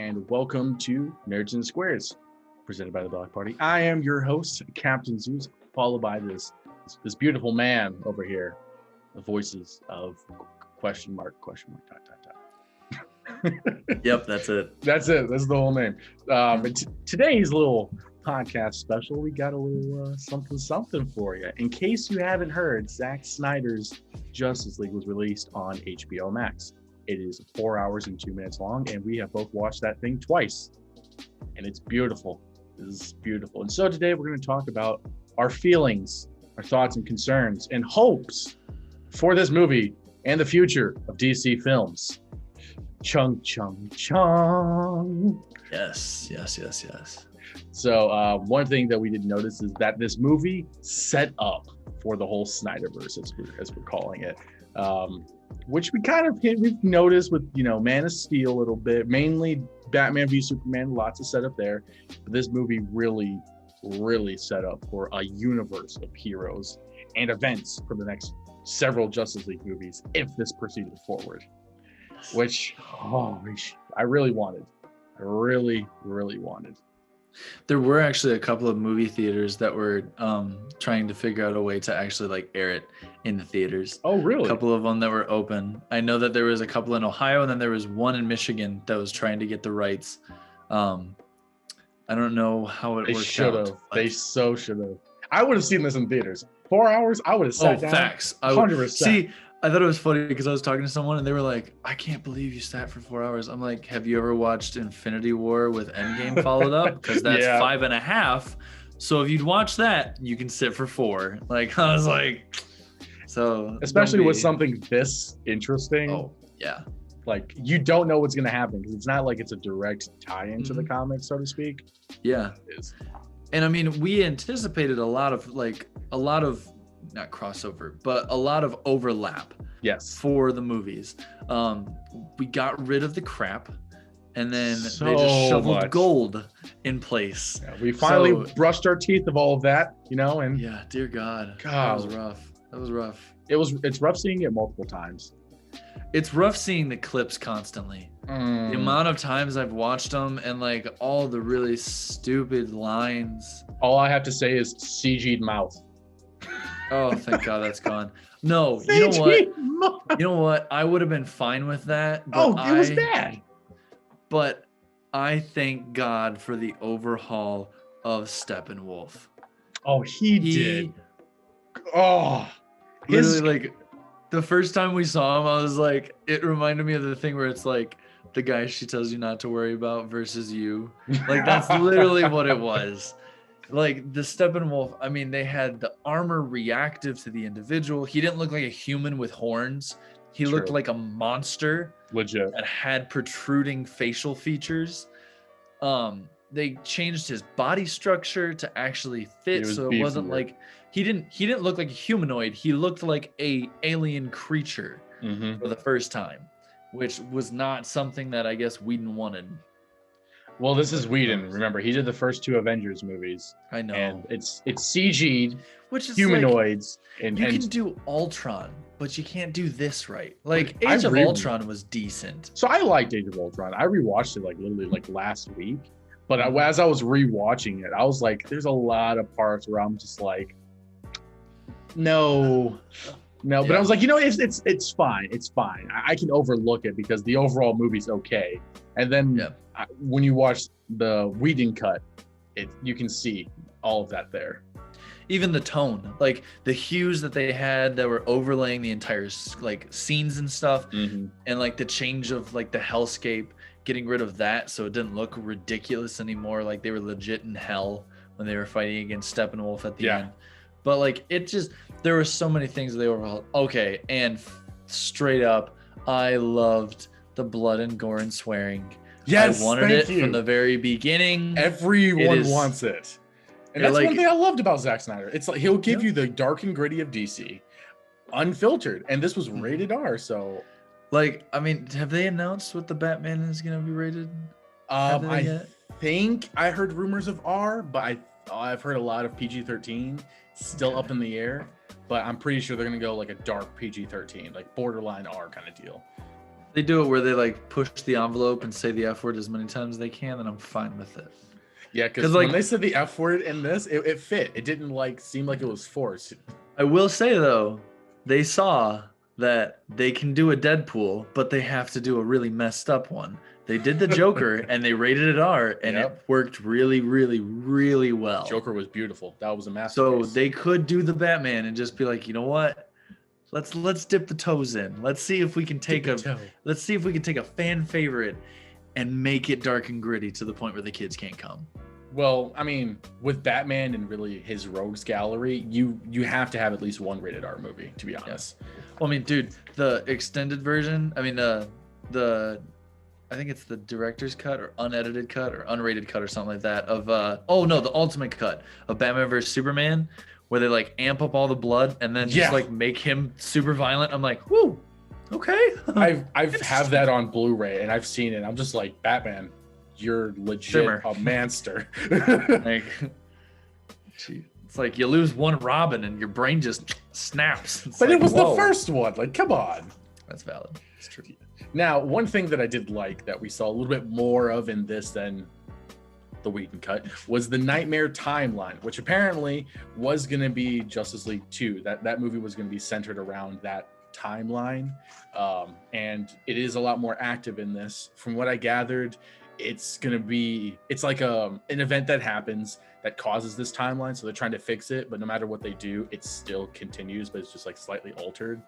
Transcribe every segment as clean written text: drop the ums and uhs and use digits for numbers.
and welcome to Nerds and Squares, presented by the Block Party. I am your host, Captain Zeus, followed by this beautiful man over here, the voices of question mark, dot, dot, dot. Yep, that's it. That's it. That's the whole name. Today's little podcast special, we got a little something for you. In case you haven't heard, Zack Snyder's Justice League was released on HBO Max. It is 4 hours and 2 minutes long, and we have both watched that thing twice. And it's beautiful. It is beautiful. And so today we're going to talk about our feelings, our thoughts and concerns, and hopes for this movie and the future of DC films. Chung, chung, chung. Yes. So one thing that we did notice is that this movie set up for the whole Snyderverse, as we're calling it. Which we've noticed with, Man of Steel a little bit, mainly Batman v Superman, lots of setup there. But this movie really, really set up for a universe of heroes and events for the next several Justice League movies if this proceeded forward. Which, I really wanted. I really, really wanted. There were actually a couple of movie theaters that were trying to figure out a way to actually air it in the theaters. Oh, really? A couple of them that were open. I know that there was a couple in Ohio, and then there was one in Michigan that was trying to get the rights. I don't know how it worked out. They so should have. I would have seen this in theaters. 4 hours, I would have sat down. Facts. 100%. See, I thought it was funny because I was talking to someone and they were like, I can't believe you sat for 4 hours. I'm like, have you ever watched Infinity War with Endgame followed up? Because that's 5.5. So if you'd watch that, you can sit for 4. I was like, so. Especially with something this interesting. Oh, yeah. You don't know what's going to happen because it's not like it's a direct tie-in to the comics, so to speak. Yeah. It is. And I mean, we anticipated a lot of not crossover, but a lot of overlap. Yes. For the movies. We got rid of the crap, and then they just shoveled gold in place. Yeah, we finally brushed our teeth of all of that, and yeah, dear God. That was rough. It's rough seeing it multiple times. It's rough seeing the clips constantly. The amount of times I've watched them and all the really stupid lines. All I have to say is CG'd mouth. Oh, thank God that's gone. No, you know what? I would have been fine with that. But it was bad. But I thank God for the overhaul of Steppenwolf. Oh, he did. Oh, literally, the first time we saw him, I was like, it reminded me of the thing where it's the guy she tells you not to worry about versus you. That's literally what it was. The Steppenwolf, I mean, they had the armor reactive to the individual. He didn't look like a human with horns. He looked like a monster. Legit. That had protruding facial features. They changed his body structure to actually fit, so it wasn't he didn't look like a humanoid. He looked like a alien creature for the first time, which was not something that I guess Whedon wanted. Well, this is Whedon. Remember, he did the first 2 Avengers movies. I know. And it's CG'd, which is humanoids. You can do Ultron, but you can't do this right. Age of Ultron was decent. So I liked Age of Ultron. I rewatched it literally last week. But as I was rewatching it, I was like, there's a lot of parts where I'm just like, no. Yeah. But I was like, it's fine. It's fine. I can overlook it because the overall movie's okay. And then when you watch the Whedon cut, you can see all of that there. Even the tone, the hues that they had that were overlaying the entire scenes and stuff, and the change of the hellscape, getting rid of that so it didn't look ridiculous anymore. They were legit in hell when they were fighting against Steppenwolf at the end. But there were so many things they overhauled. Okay, and straight up, I loved the blood and gore and swearing. Yes, I wanted it from the very beginning. Everyone wants it. And that's one thing I loved about Zack Snyder. It's he'll give you the dark and gritty of DC, unfiltered. And this was rated R, so... I mean, have they announced what the Batman is going to be rated? I think I heard rumors of R, but I've heard a lot of PG-13 still up in the air. But I'm pretty sure they're going to go a dark PG-13, borderline R kind of deal. They do it where they like push the envelope and say the F word as many times as they can, then I'm fine with it. Yeah, because like, when they said the F word in this, it fit. It didn't like seem like it was forced. I will say though, they saw that they can do a Deadpool, but they have to do a really messed up one. They did the Joker and they rated it R, and it worked really, really, really well. Joker was beautiful. That was a masterpiece. So they could do the Batman and just be like, you know what? Let's dip the toes in. Let's see if we can take a fan favorite and make it dark and gritty to the point where the kids can't come. Well, I mean, with Batman and really his rogues gallery, you have to have at least one rated R movie, to be honest. Well, I mean, dude, the extended version, I mean, I think it's the director's cut or unedited cut or unrated cut or something like that of the ultimate cut of Batman vs Superman, where they like amp up all the blood and then just like make him super violent. I'm like, whoo, okay. I've have that on Blu-ray and I've seen it. I'm just like, Batman, you're legit a manster. Like, it's like you lose one Robin and your brain just snaps. It's but like, it was the first one. Like, come on. That's valid. It's true. Now, one thing that I did like that we saw a little bit more of in this than the Whedon cut was the Nightmare timeline, which apparently was going to be Justice League 2. That movie was going to be centered around that timeline, and it is a lot more active in this. From what I gathered, it's like an event that happens that causes this timeline, so they're trying to fix it, but no matter what they do, it still continues, but it's just like slightly altered.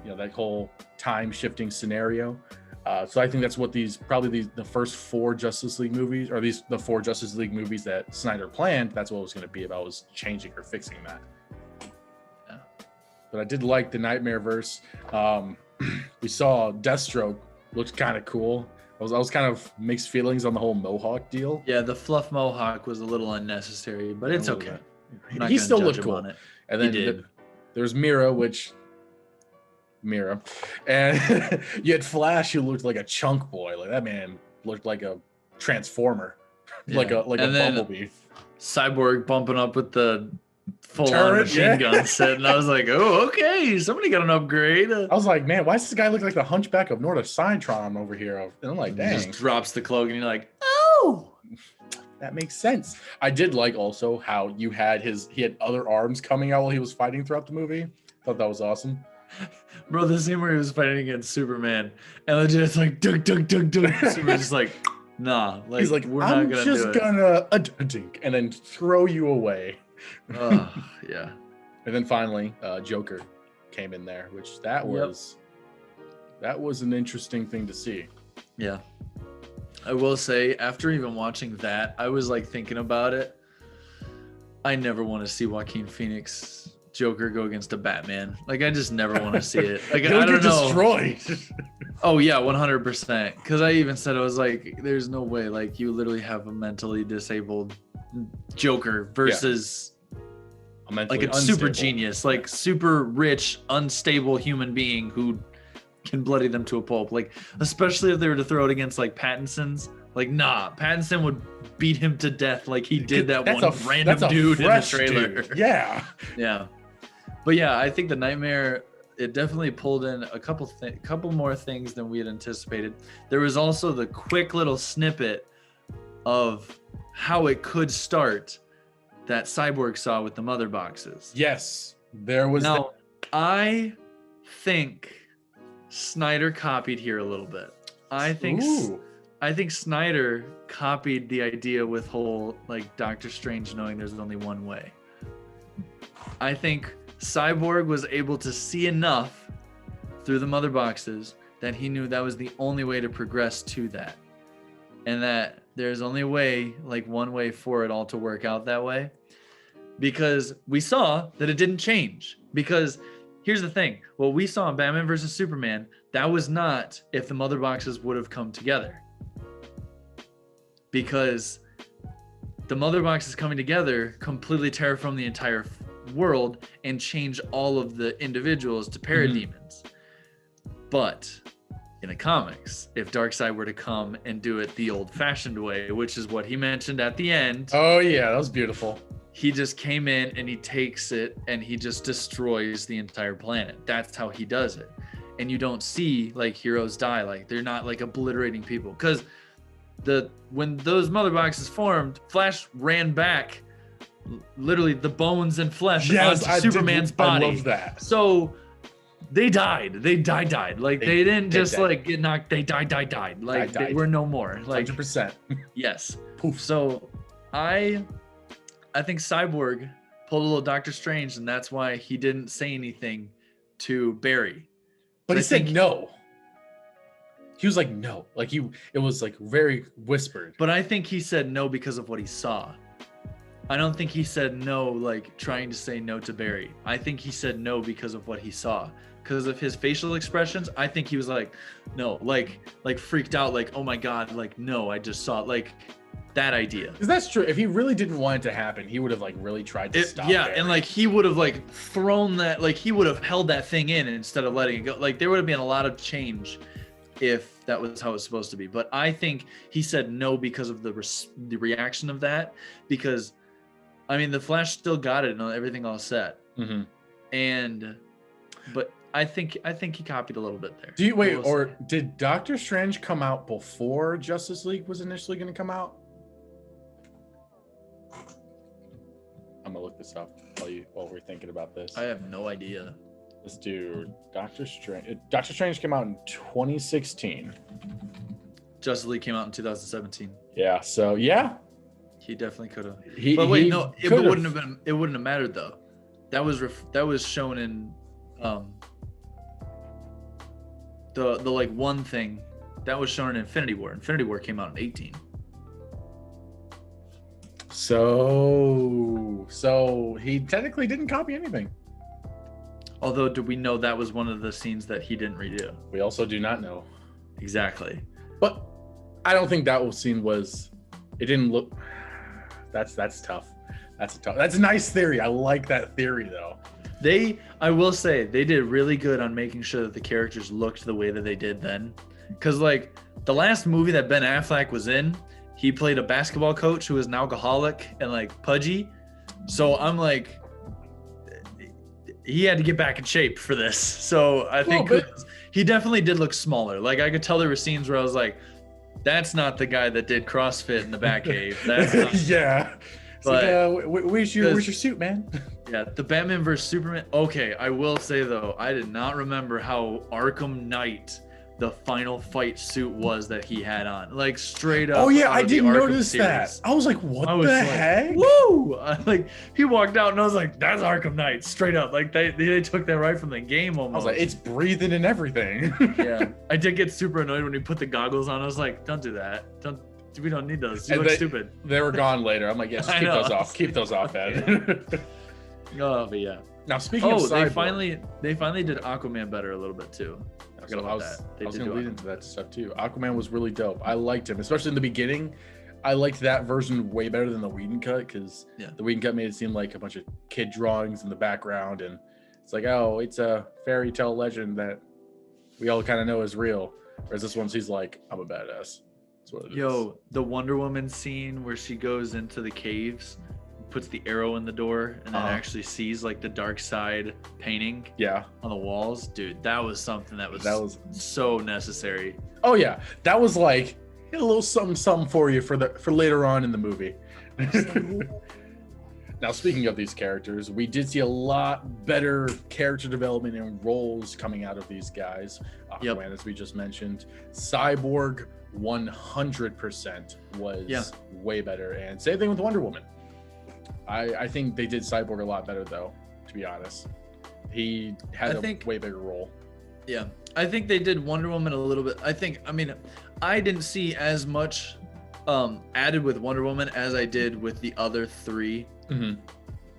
You know, that whole time shifting scenario. So I think that's what the first 4 Justice League movies, or the 4 Justice League movies that Snyder planned, that's what it was going to be about, was changing or fixing that. Yeah. But I did like the Nightmare verse. We saw Deathstroke, looked kind of cool. I was kind of mixed feelings on the whole Mohawk deal. Yeah, the fluff Mohawk was a little unnecessary, but it's okay. He still looked cool. And then there's Mira, and you had Flash, who looked like a chunk boy. Like, that man looked like a transformer, like a Bumblebee. Cyborg bumping up with the full-on machine gun set, and I was like, oh, okay, somebody got an upgrade. I was like, man, why does this guy look like the Hunchback of Notre Citron over here? And I'm like, dang. He just drops the cloak, and you're like, oh, that makes sense. I did like also how he had other arms coming out while he was fighting throughout the movie. Thought that was awesome. Bro, the scene where he was fighting against Superman, and legit it's like dunk, dunk, dunk, dunk. Superman's just like, nah, like, he's like, we're not gonna do it. I'm just gonna dink and then throw you away. Yeah. And then finally, Joker came in there, which that was an interesting thing to see. Yeah. I will say, after even watching that, I was like thinking about it. I never want to see Joaquin Phoenix Joker go against a Batman. Like, I just never want to see it. Like, I don't know. Destroyed. Oh yeah, 100%. Because I even said, I was like, there's no way. Like, you literally have a mentally disabled Joker versus like a super genius, like super rich, unstable human being who can bloody them to a pulp. Like, especially if they were to throw it against like Pattinson's. Like, nah, Pattinson would beat him to death like he did that random dude in the trailer. Dude. Yeah. Yeah. But yeah, I think the Nightmare, it definitely pulled in a couple more things than we had anticipated. There was also the quick little snippet of how it could start that Cyborg saw with the mother boxes. Yes, there was. Now, I think Snyder copied here a little bit. I think Snyder copied the idea with whole like Doctor Strange knowing there's only one way. I think Cyborg was able to see enough through the mother boxes that he knew that was the only way to progress to that. And that there's only one way for it all to work out that way. Because we saw that it didn't change. Because here's the thing. What we saw in Batman vs. Superman, that was not if the mother boxes would have come together. Because the mother boxes coming together completely terraform the entire world and change all of the individuals to parademons. But in the comics, if Darkseid were to come and do it the old-fashioned way, which is what he mentioned at the end. Oh yeah, that was beautiful. He just came in and he takes it and he just destroys the entire planet. That's how he does it. and you don't see like heroes die, like they're not like obliterating people, because when those mother boxes formed, Flash ran back literally the bones and flesh onto Superman's body. I love that. So they died. They died. Like they didn't just like get knocked. They died. Like they were no more. Like 100%. Yes. Poof. So I think Cyborg pulled a little Doctor Strange, and that's why he didn't say anything to Barry. But he said no. He was like no. Like it was like very whispered. But I think he said no because of what he saw. I don't think he said no like trying to say no to Barry. I think he said no because of what he saw. Because of his facial expressions, I think he was like, no, like freaked out, like, oh my God, like, no, I just saw it, like that idea. Because that's true. If he really didn't want it to happen, he would have like really tried to stop Yeah, Barry. and like he would have like thrown that, like he would have held that thing in instead of letting it go. Like there would have been a lot of change if that was how it's supposed to be. But I think he said no because of the reaction of that. Because, I mean, the Flash still got it and everything all set. Mm-hmm. But I think he copied a little bit there. Did Doctor Strange come out before Justice League was initially going to come out? I'm gonna look this up while we're thinking about this. I have no idea. Let's do Doctor Strange. Doctor Strange came out in 2016. Justice League came out in 2017. Yeah. So yeah, he definitely could have. But wait, no, it wouldn't have been. It wouldn't have mattered though. That was shown in the like one thing that was shown in Infinity War. Infinity War came out in 18. So he technically didn't copy anything. Although, do we know that was one of the scenes that he didn't redo? We also do not know. Exactly. But I don't think that scene was. It didn't look. That's tough. That's a nice theory. I like that theory though. I will say, they did really good on making sure that the characters looked the way that they did then. Because like the last movie that Ben Affleck was in, he played a basketball coach who was an alcoholic and like pudgy. So I'm like, he had to get back in shape for this. So I think he definitely did look smaller. Like I could tell there were scenes where I was like, that's not the guy that did CrossFit in the Batcave. That's not. Yeah. But like, where's your suit, man? Yeah, the Batman vs Superman. Okay, I will say though, I did not remember how Arkham Knight, the final fight suit was that he had on. Like straight up. Oh yeah, I didn't notice that. I was like, what the heck? Woo! Like he walked out and I was like, that's Arkham Knight, straight up. Like they took that right from the game almost. I was like, it's breathing and everything. Yeah, I did get super annoyed when he put the goggles on. I was like, don't do that. We don't need those. You look stupid. They were gone later. I'm like, yes, keep those off. Keep those off, Ed. Oh, but yeah. Now speaking of Cyborg, they finally did Aquaman better a little bit too. I forgot about that. I was gonna lead into that stuff too. Aquaman was really dope. I liked him, especially in the beginning. I liked that version way better than the Whedon cut because the Whedon cut made it seem like a bunch of kid drawings in the background, and it's like, oh, it's a fairy tale legend that we all kind of know is real. Whereas this one, she's like, I'm a badass. Yo, the Wonder Woman scene where she goes into the caves, puts the arrow in the door, and then actually sees like the dark side painting on the walls. Dude, that was something that was so necessary. Oh yeah, that was like a little something for you for later on in the movie. Now, speaking of these characters, we did see a lot better character development and roles coming out of these guys. Aquaman, as we just mentioned. Cyborg, 100% was way better. And same thing with Wonder Woman. I think they did Cyborg a lot better, though, to be honest. He had a way bigger role. Yeah, I think they did Wonder Woman a little bit. I didn't see as much added with Wonder Woman as I did with the other three.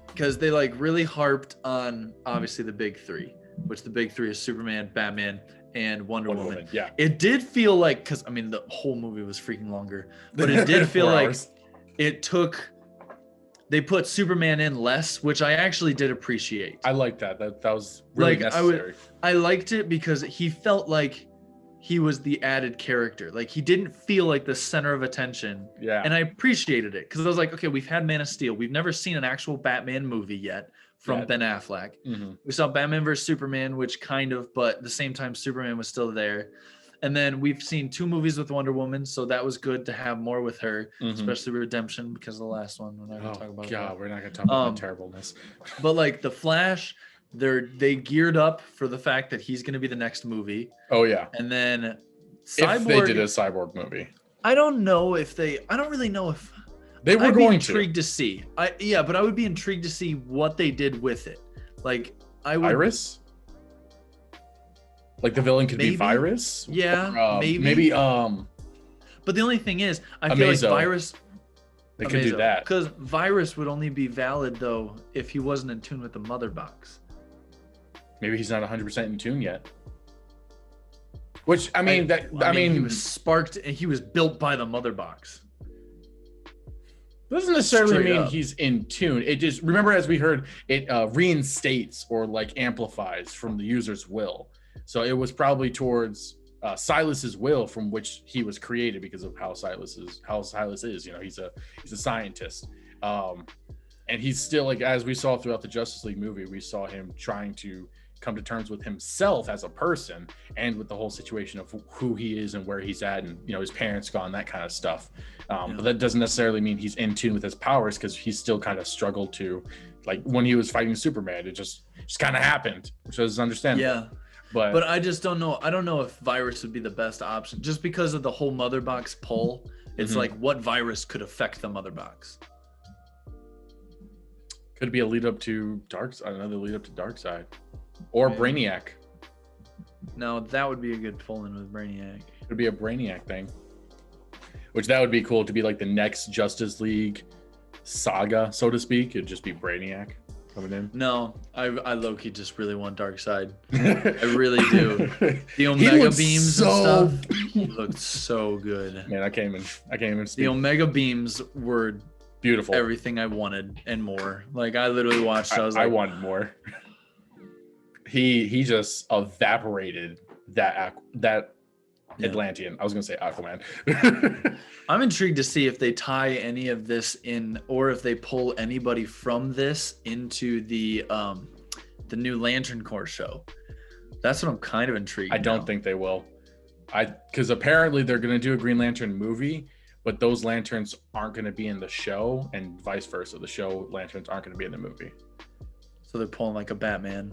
Because they like really harped on obviously the big three, which the big three is Superman, Batman, and Wonder Woman. Yeah, it did feel like, because I mean the whole movie was freaking longer, but it did feel like they put Superman in less, which I actually did appreciate. I liked that. That was really necessary. I liked it because he felt like he was the added character. Like he didn't feel like the center of attention. Yeah. And I appreciated it because I was like, okay, we've had Man of Steel. We've never seen an actual Batman movie yet from Ben Affleck. Mm-hmm. We saw Batman vs Superman, which kind of, but at the same time, Superman was still there. And then we've seen 2 movies with Wonder Woman, so that was good to have more with her, especially Redemption because of the last one. We're not going to talk about it. We're not going to talk about that terribleness. But like the Flash, they geared up for the fact that he's going to be the next movie. Oh yeah. And then Cyborg, if they did a Cyborg movie, I don't really know if they were I'd going be intrigued to see. But I would be intrigued to see what they did with it. Like I would. Virus. Like the villain could be Virus. Yeah, or, maybe. But the only thing is, I feel like Virus. They could do that because Virus would only be valid though if he wasn't in tune with the mother box. Maybe he's not 100% in tune yet. Which I mean, he was sparked and he was built by the mother box. Doesn't necessarily mean he's in tune. It just, remember, as we heard, it reinstates or like amplifies from the user's will. So it was probably towards Silas's will from which he was created because of how Silas is. You know, he's a scientist, and he's still, like, as we saw throughout the Justice League movie, we saw him trying to come to terms with himself as a person and with the whole situation of who he is and where he's at, and you know, his parents gone, that kind of stuff. But that doesn't necessarily mean he's in tune with his powers, because he's still kind of struggled to, like, when he was fighting Superman, it just kind of happened, which is understandable. Yeah. But I just don't know. I don't know if Virus would be the best option just because of the whole mother box pull. It's like, what virus could affect the mother box? Could be a lead up to another lead up to Darkseid, or Brainiac. No, that would be a good pull in with Brainiac. It would be a Brainiac thing, which that would be cool to be like the next Justice League saga, so to speak. It'd just be Brainiac coming in. No, I low-key just really want Darkseid. I really do. The Omega beams and stuff, he looked so good. Man, I can't even speak. The Omega beams were beautiful. Everything I wanted and more. Like, I literally watched. I wanted more. He just evaporated that Atlantean. I was gonna say Aquaman. I'm intrigued to see if they tie any of this in, or if they pull anybody from this into the new Lantern Corps show. That's what I'm kind of intrigued. I don't think they will. Because apparently they're gonna do a Green Lantern movie, but those lanterns aren't gonna be in the show, and vice versa. The show lanterns aren't gonna be in the movie. So they're pulling like a Batman,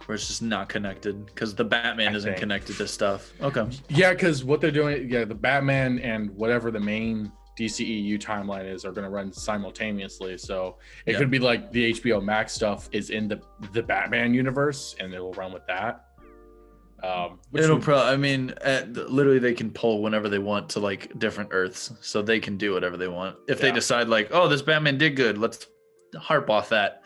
where it's just not connected because the Batman isn't connected to stuff. Okay. Yeah, because what they're doing, the Batman and whatever the main DCEU timeline is are going to run simultaneously. So it could be like the HBO Max stuff is in the Batman universe, and it'll run with that. Literally they can pull whenever they want to, like, different Earths, so they can do whatever they want. If they decide, like, oh, this Batman did good, let's harp off that.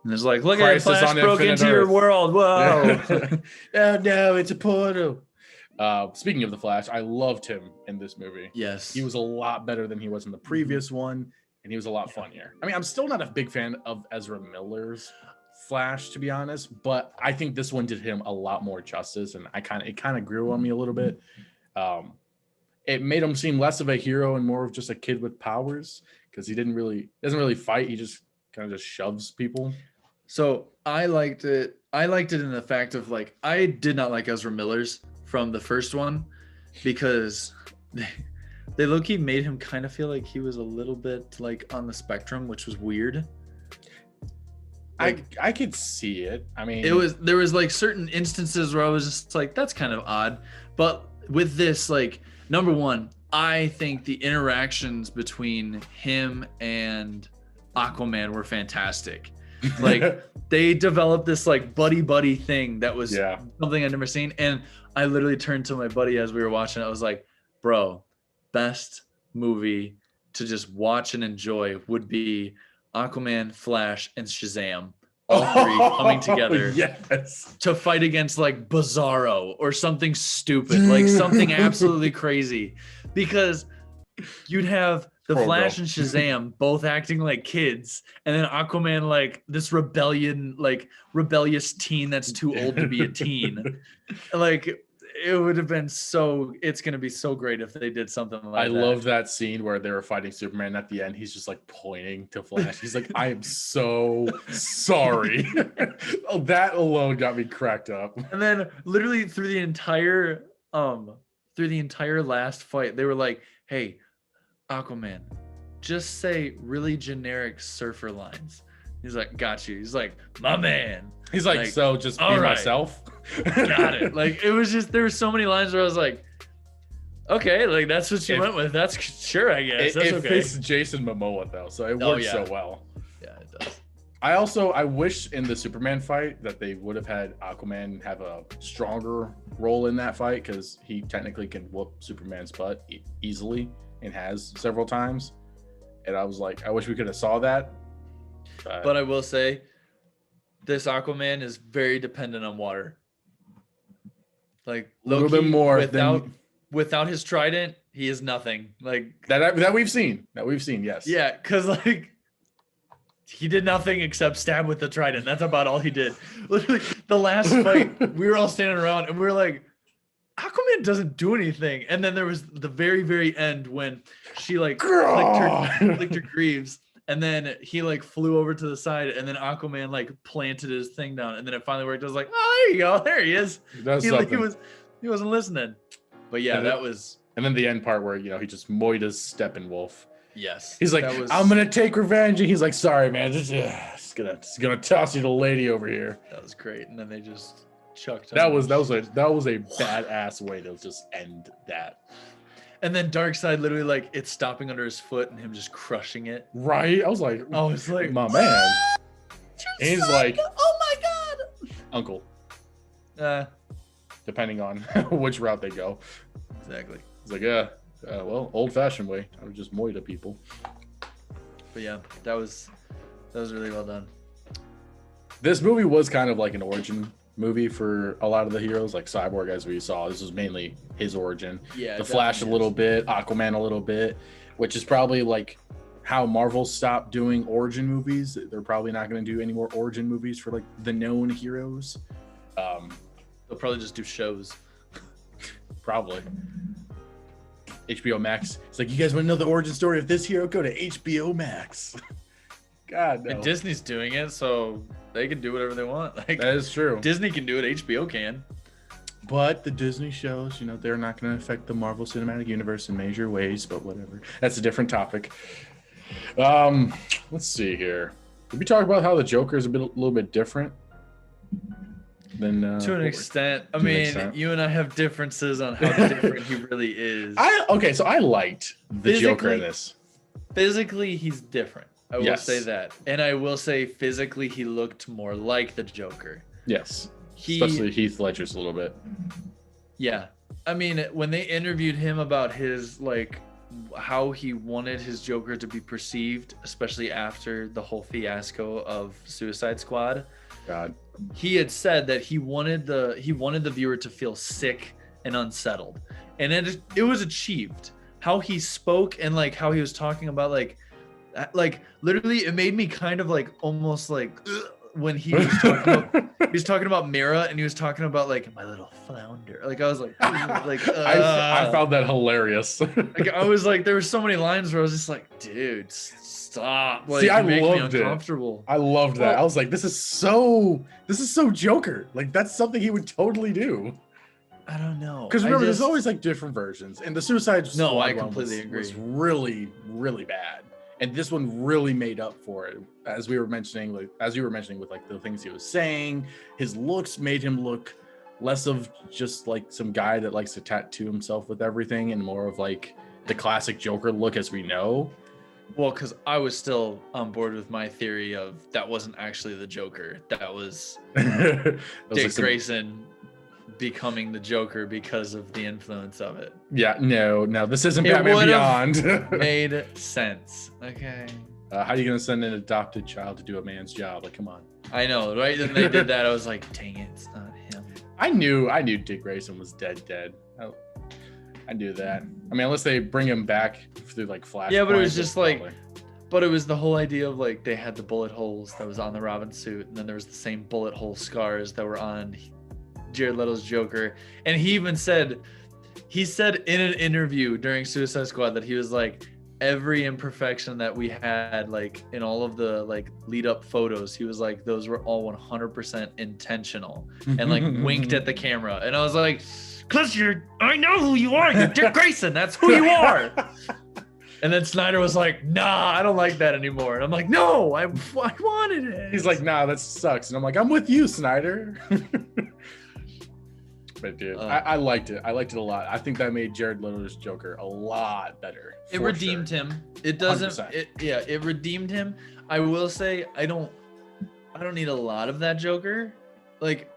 And it's like, look at it, Flash broke into your world. Whoa. Oh, no, it's a portal. Speaking of the Flash, I loved him in this movie. Yes. He was a lot better than he was in the previous one, and he was a lot funnier. I mean, I'm still not a big fan of Ezra Miller's Flash, to be honest, but I think this one did him a lot more justice, and it kind of grew on me a little bit. It made him seem less of a hero and more of just a kid with powers, because he doesn't really fight. He just kind of just shoves people. So I liked it. I liked it in the fact of, like, I did not like Ezra Miller's from the first one, because they low-key made him kind of feel like he was a little bit, like, on the spectrum, which was weird. Like, I could see it. I mean, there was like certain instances where I was just like, that's kind of odd. But with this, like, number one, I think the interactions between him and Aquaman were fantastic. Like, they developed this, like, buddy thing that was something I'd never seen. And I literally turned to my buddy as we were watching it. I was like, bro, best movie to just watch and enjoy would be Aquaman, Flash, and Shazam. All three coming together to fight against, like, Bizarro or something stupid, like something absolutely crazy. Because you'd have the Flash and Shazam both acting like kids, and then Aquaman, like, this rebellious teen that's too old to be a teen. Like, it would have been it's going to be so great if they did something like that. I love that scene where they were fighting Superman. At the end, he's just like pointing to Flash. He's like, I am so sorry. Oh, that alone got me cracked up. And then literally through the entire last fight, they were like, hey, Aquaman, just say really generic surfer lines. He's like, got you. He's like, my man. He's like so just be myself. Got it. Like, it was just, there were so many lines where I was like, okay, like that's what you went with. That's sure, I guess. That's okay. It fits Jason Momoa though, so it works so well. Yeah, it does. I wish in the Superman fight that they would have had Aquaman have a stronger role in that fight, because he technically can whoop Superman's butt easily and has several times. And I was like, I wish we could have saw that. But I will say, this Aquaman is very dependent on water. Like a little bit more without his trident, he is nothing. Like that we've seen. Yes. Yeah, because like he did nothing except stab with the trident. That's about all he did. Literally, the last fight, we were all standing around and we were like, Aquaman doesn't do anything. And then there was the very, very end when she like licked her greaves. And then he like flew over to the side, and then Aquaman like planted his thing down, and then it finally worked. I was like, oh, there you go, there he is. He wasn't listening. But yeah, that was. And then the end part where he just Moida's Steppenwolf. Yes. He's like, I'm gonna take revenge, and he's like, sorry, man, just gonna toss you the lady over here. That was great, and then they just chucked him. That was a badass way to just end that. And then Darkseid literally like it's stopping under his foot and him just crushing it. Right? I was like, my man. And he's like, oh my god, uncle. Depending on which route they go. Exactly. He's like, well, old-fashioned way. I would just Moida people. But yeah, that was really well done. This movie was kind of like an origin movie for a lot of the heroes, like Cyborg, as we saw. This was mainly his origin. Yeah, the Flash a little bit, Aquaman a little bit, which is probably like how Marvel stopped doing origin movies. They're probably not going to do any more origin movies for like the known heroes. They'll probably just do shows. Probably. HBO Max. It's like, you guys want to know the origin story of this hero? Go to HBO Max. God, no. And Disney's doing it, so they can do whatever they want. Like, that is true. Disney can do it. HBO can. But the Disney shows, they're not going to affect the Marvel Cinematic Universe in major ways, but whatever. That's a different topic. Let's see here. Did we talk about how the Joker is a little bit different than to an extent? I mean, you and I have differences on how different he really is. So I liked the Joker in this. Physically, he's different. I will say that. And I will say physically he looked more like the Joker. Yes. Especially Heath Ledger's a little bit. Yeah. I mean, when they interviewed him about his, like, how he wanted his Joker to be perceived, especially after the whole fiasco of Suicide Squad. God. He had said that he wanted the viewer to feel sick and unsettled. And it was achieved. How he spoke and, like, how he was talking about, like literally it made me kind of like almost like when he was talking about Mira, and he was talking about like my little flounder. Like I was like I found that hilarious. Like I was like, there were so many lines where I was just like, dude, stop. Like, see, I loved me uncomfortable. I loved that. I was like, this is so Joker. Like that's something he would totally do. I don't know. Because remember, there's always like different versions, and the Suicide Squad I completely agree. Was really, really bad. And this one really made up for it, as you were mentioning with like the things he was saying. His looks made him look less of just like some guy that likes to tattoo himself with everything, and more of like the classic Joker look as we know. Well, because I was still on board with my theory of that wasn't actually the Joker. That was Dick Grayson becoming the Joker because of the influence of it. Yeah, no, this isn't Batman Beyond. Made sense. Okay. How are you gonna send an adopted child to do a man's job? Like, come on. I know, right? Then they did that. I was like, dang it, it's not him. I knew Dick Grayson was dead. I knew that. I mean, unless they bring him back through like Flash. Yeah, but it was just like, but it was the whole idea of like they had the bullet holes that was on the Robin suit, and then there was the same bullet hole scars that were on Jared Leto's Joker. And he said in an interview during Suicide Squad that he was like, every imperfection that we had, like in all of the like lead up photos, he was like, those were all 100% intentional, and like winked at the camera. And I was like, cause I know who you are. You're Dick Grayson. That's who you are. And then Snyder was like, nah, I don't like that anymore. And I'm like, no, I wanted it. He's like, nah, that sucks. And I'm like, I'm with you, Snyder. But dude, I liked it. I liked it a lot. I think that made Jared Leto's Joker a lot better. It redeemed him. It doesn't. It redeemed him. I will say, I don't need a lot of that Joker. Like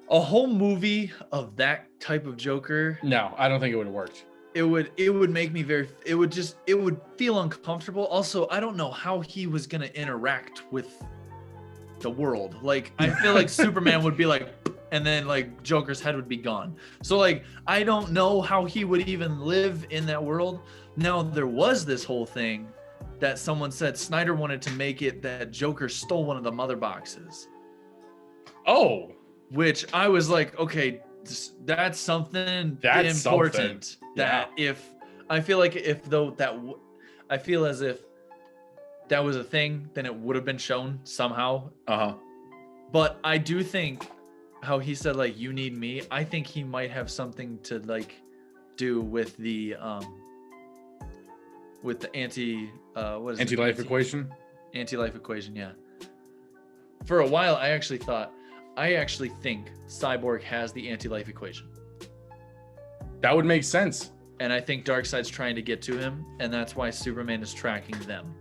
a whole movie of that type of Joker. No, I don't think it would have worked. It would make me it would feel uncomfortable. Also, I don't know how he was gonna interact with the world. Like, I feel like Superman would be like, and then like Joker's head would be gone. So like, I don't know how he would even live in that world. Now, there was this whole thing that someone said Snyder wanted to make it that Joker stole one of the mother boxes. Oh, which I was like, okay, that's something important. Something. That if I feel like I feel as if that was a thing, then it would have been shown somehow. But I do think how he said like, you need me. I think he might have something to like do with the anti-life equation. Anti-life equation, yeah. For a while, I actually think Cyborg has the anti-life equation. That would make sense. And I think Darkseid's trying to get to him, and that's why Superman is tracking them.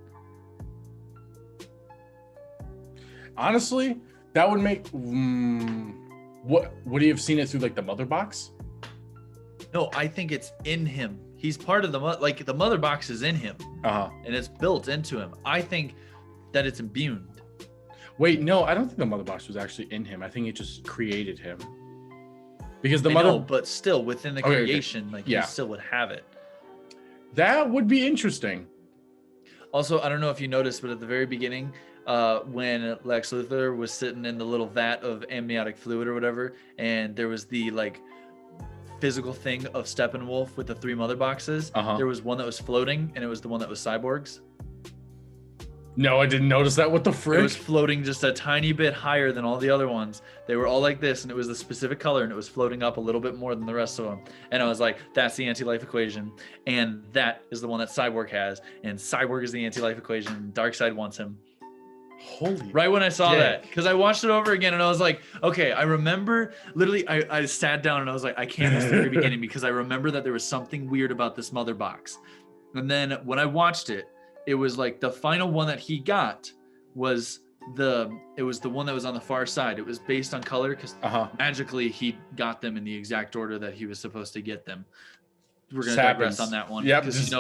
Honestly, that would make... what would he have seen it through like the mother box? No, I think it's in him. He's part of the mother box is in him. And it's built into him. I think that it's imbued. Wait, no, I don't think the mother box was actually in him. I think it just created him. Because but still within the creation, he still would have it. That would be interesting. Also, I don't know if you noticed, but at the very beginning, when Lex Luthor was sitting in the little vat of amniotic fluid or whatever, and there was the like physical thing of Steppenwolf with the 3 mother boxes, there was one that was floating, and it was the one that was Cyborg's. No, I didn't notice that. What the frick? It was floating just a tiny bit higher than all the other ones. They were all like this, and it was the specific color, and it was floating up a little bit more than the rest of them. And I was like, that's the anti-life equation, and that is the one that Cyborg has, and Cyborg is the anti-life equation, and Darkseid wants him. Holy right when I saw that, because I watched it over again, and I was like, okay, I remember literally I sat down and I was like, I can't miss the very beginning, because I remember that there was something weird about this mother box. And then when I watched it, it was like the final one that he got was the one that was on the far side. It was based on color, because magically he got them in the exact order that he was supposed to get them. We're gonna digress on that one, because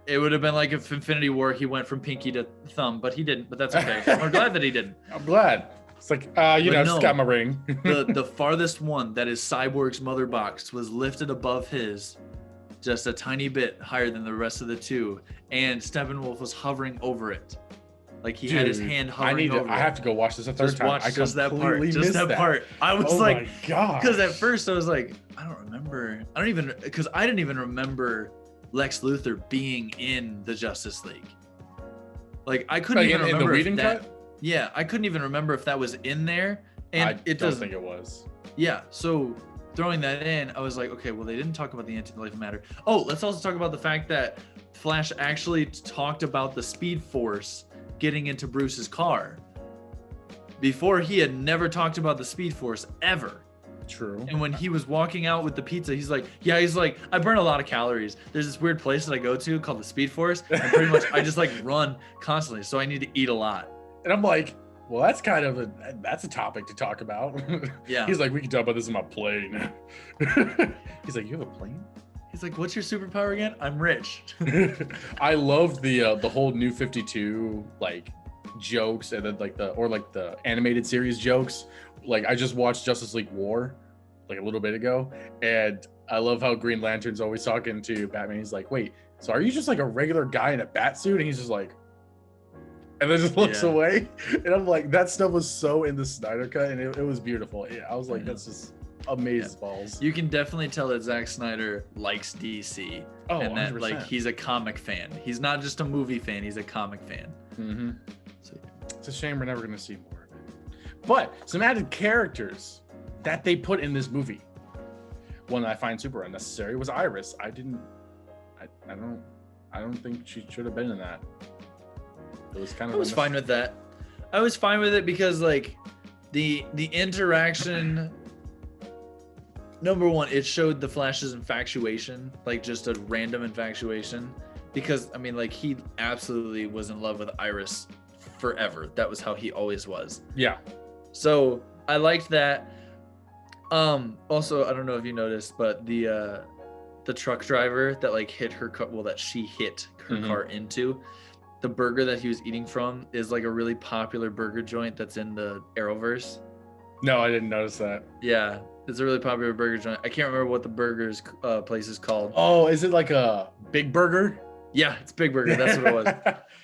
it would have been like if Infinity War he went from pinky to thumb, but he didn't. But that's okay. I'm glad that he didn't. I'm glad. It's like just got my ring. the farthest one, that is Cyborg's mother box, was lifted above his, just a tiny bit higher than the rest of the 2, and Steppenwolf was hovering over it. Like he had his hand hovering over it. I have to go watch this a third time. Watch just that part. Just that part. I was like, my God. Because at first I was like, I didn't even remember Lex Luthor being in the Justice League. Like I couldn't even remember in the Whedon cut? Yeah, I couldn't even remember if that was in there. And I don't think it was. Yeah, so throwing that in, I was like, okay, well, they didn't talk about the anti-life matter. Oh, let's also talk about the fact that Flash actually talked about the Speed Force getting into Bruce's car. Before, he had never talked about the Speed Force ever. True. And when he was walking out with the pizza, he's like, I burn a lot of calories. There's this weird place that I go to called the Speed Force, and pretty much I just like run constantly, so I need to eat a lot. And I'm like, well, that's kind of that's a topic to talk about. Yeah. He's like, we can talk about this in my plane. He's like, you have a plane? He's like, what's your superpower again? I'm rich. I love the whole New 52 like jokes, and then the animated series jokes. Like I just watched Justice League War like a little bit ago, and I love how Green Lantern's always talking to Batman. He's like, wait, so are you just like a regular guy in a bat suit? And he's just like, and then just looks away. And I'm like, that stuff was so in the Snyder Cut, and it was beautiful. Yeah, I was like, that's just amazing balls. You can definitely tell that Zack Snyder likes DC. Oh, and that 100%. like he's a comic fan. He's not just a movie fan, he's a comic fan. Mm-hmm. So, it's a shame we're never going to see more of it. But some added characters that they put in this movie. One that I find super unnecessary was Iris. I don't think she should have been in that. It was kind of. I was fine with that. I was fine with it because like the interaction. Number one, it showed the Flash's infatuation, like just a random infatuation, because I mean, like he absolutely was in love with Iris forever. That was how he always was. Yeah. So I liked that. Also, I don't know if you noticed, but the truck driver that like hit her car, well, that she hit her car into, the burger that he was eating from is like a really popular burger joint that's in the Arrowverse. No, I didn't notice that. Yeah, it's a really popular burger joint. I can't remember what the burger's place is called. Oh, is it like a Big Burger? Yeah, it's Big Burger. That's what it was.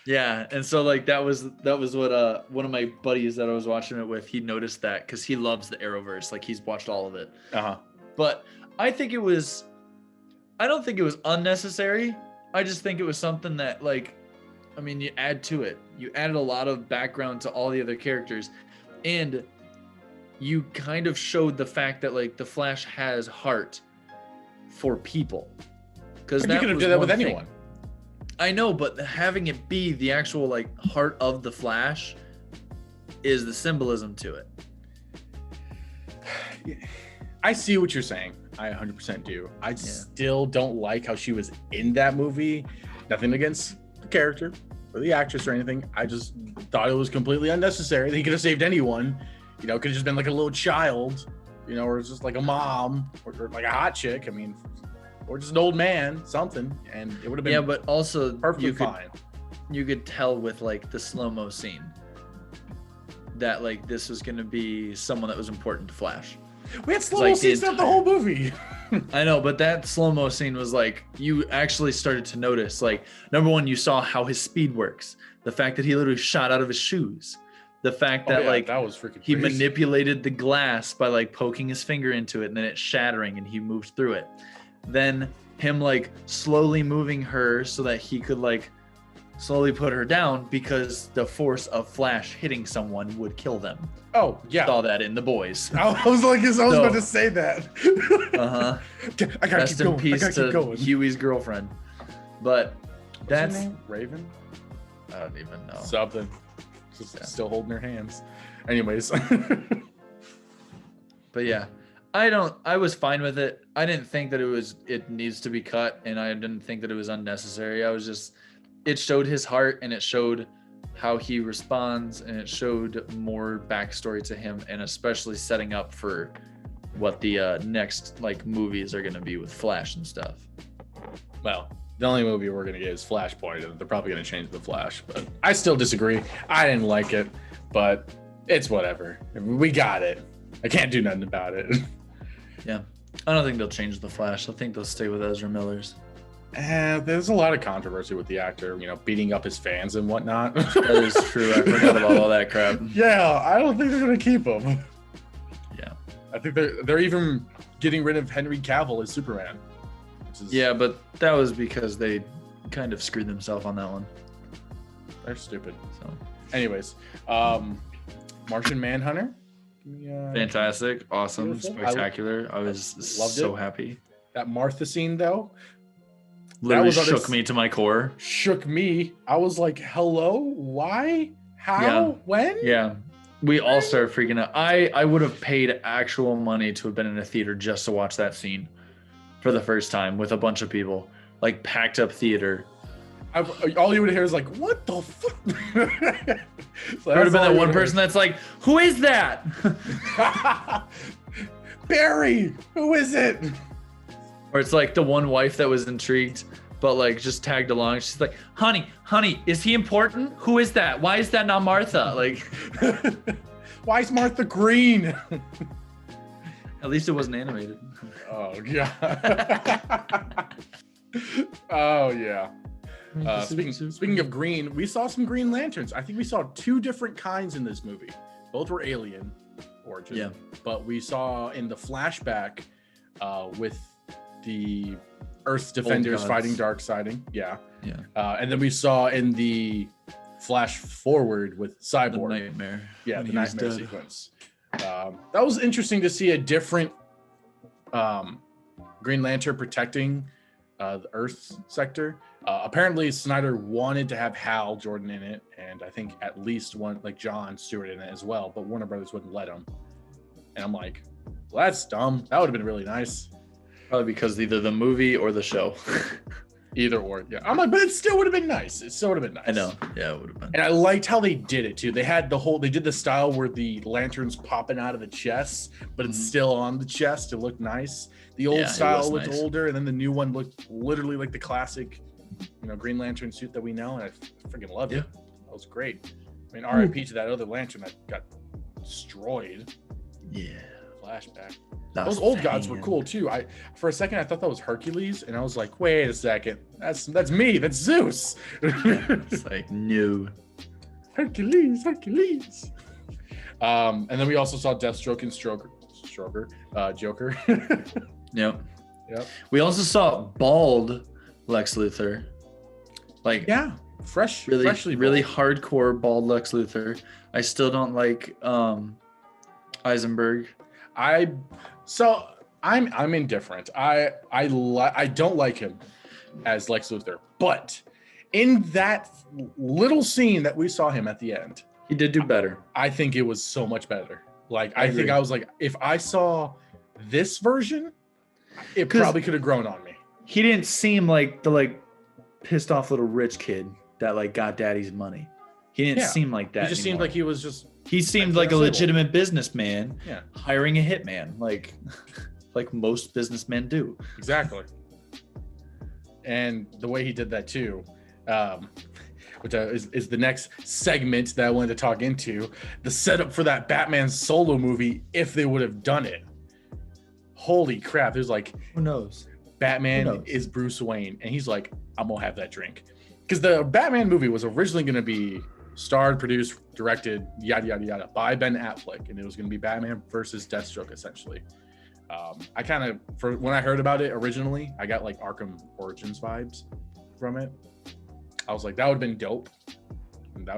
Yeah, and so like that was what one of my buddies that I was watching it with, he noticed that because he loves the Arrowverse. Like he's watched all of it. But I don't think it was unnecessary. I just think it was something that like, I mean, you add to it. You added a lot of background to all the other characters, and you kind of showed the fact that like the Flash has heart for people. Because you could have done that with anyone. I know, but having it be the actual like heart of the Flash is the symbolism to it. I see what you're saying. I 100% do. I still don't like how she was in that movie. Nothing against the character or the actress or anything. I just thought it was completely unnecessary. He could have saved anyone. You know, could have just been like a little child, you know, or just like a mom or like a hot chick. I mean, or just an old man, something, and it would have been but also perfectly fine. You could tell with like the slow-mo scene that like this was going to be someone that was important to Flash. We had slow-mo scenes throughout the whole movie. I know, but that slow-mo scene was like, you actually started to notice, like, number one, you saw how his speed works. The fact that he literally shot out of his shoes. The fact that like that was freaking he crazy. manipulated the glass by like poking his finger into it and then it shattering and he moved through it. Then him like slowly moving her so that he could like slowly put her down because the force of Flash hitting someone would kill them. Oh yeah, saw that in The Boys. I was about to say that. I gotta Rest keep going. in peace to Huey's girlfriend. But that's her name? Raven. I don't even know. Something. Still holding her hands. Anyways. But yeah. I was fine with it. I didn't think that it needs to be cut, and I didn't think that it was unnecessary. It showed his heart, and it showed how he responds, and it showed more backstory to him, and especially setting up for what the next like movies are going to be with Flash and stuff. Well, the only movie we're going to get is Flashpoint, and they're probably going to change the Flash, but I still disagree. I didn't like it, but it's whatever. We got it. I can't do nothing about it. Yeah. I don't think they'll change the Flash. I think they'll stay with Ezra Miller's. There's a lot of controversy with the actor, you know, beating up his fans and whatnot. That is true. I forgot about all that crap. Yeah, I don't think they're going to keep him. Yeah. I think they're even getting rid of Henry Cavill as Superman. Yeah, but that was because they kind of screwed themselves on that one. They're stupid. So, anyways, Martian Manhunter. Fantastic, awesome, beautiful. Spectacular. I was so happy. That Martha scene, though, literally shook me to my core. Shook me. I was like, hello? Why? How? Yeah. When? Yeah. We all started freaking out. I would have paid actual money to have been in a theater just to watch that scene for the first time with a bunch of people. Like, packed up theater. All you would hear is like, what the fuck? So there would have been that one person that's like, who is that? Barry, who is it? Or it's like the one wife that was intrigued, but like just tagged along. She's like, honey, is he important? Who is that? Why is that not Martha? Like, why is Martha green? At least it wasn't animated. Oh, yeah. Oh, yeah. Speaking of green, we saw some Green Lanterns. I think we saw 2 different kinds in this movie. Both were alien origin. Yeah. But we saw in the flashback with the Earth's defenders fighting Darkseiding. Yeah. Yeah. And then we saw in the flash forward with Cyborg. The nightmare. Yeah, the nightmare sequence. That was interesting to see a different Green Lantern protecting the Earth sector. Apparently Snyder wanted to have Hal Jordan in it, and I think at least one, like John Stewart, in it as well, but Warner Brothers wouldn't let him. And I'm like, well, that's dumb. That would have been really nice. Probably because either the movie or the show. Either or, yeah. I'm like, but it still would have been nice. It still would have been nice. I know. Yeah, it would have been. And I liked how they did it too. They did the style where the lanterns popping out of the chest, but it's still on the chest to look nice. The old style looked older, and then the new one looked literally like the classic, Green Lantern suit that we know. And I freaking loved it. That was great. I mean, RIP to that other lantern that got destroyed. Yeah. Flashback. Those old gods were cool too. For a second I thought that was Hercules, and I was like, wait a second, that's me, that's Zeus. It's like, no. Hercules. And then we also saw Deathstroke and Joker. Yep. We also saw bald Lex Luthor. Like, yeah, freshly really bald. hardcore bald Lex Luthor. I still don't like Eisenberg. I'm indifferent. I don't like him as Lex Luthor, but in that little scene that we saw him at the end, he did do better. I think it was so much better. Like, I think I was like, if I saw this version, it probably could have grown on me. He didn't seem like the pissed off little rich kid that got daddy's money. He didn't seem like that. He just seemed like he was just. He seemed like a legitimate businessman. Yeah. Hiring a hitman, like most businessmen do. Exactly. And the way he did that too, which is the next segment that I wanted to talk into, the setup for that Batman solo movie, if they would have done it. Holy crap. There's who knows? Batman is Bruce Wayne, and he's like, I'm going to have that drink. Because the Batman movie was originally going to be starred, produced, directed, yada, yada, yada, by Ben Affleck. And it was going to be Batman versus Deathstroke, essentially. I kind of, when I heard about it originally, I got Arkham Origins vibes from it. I was like, that would have been dope. And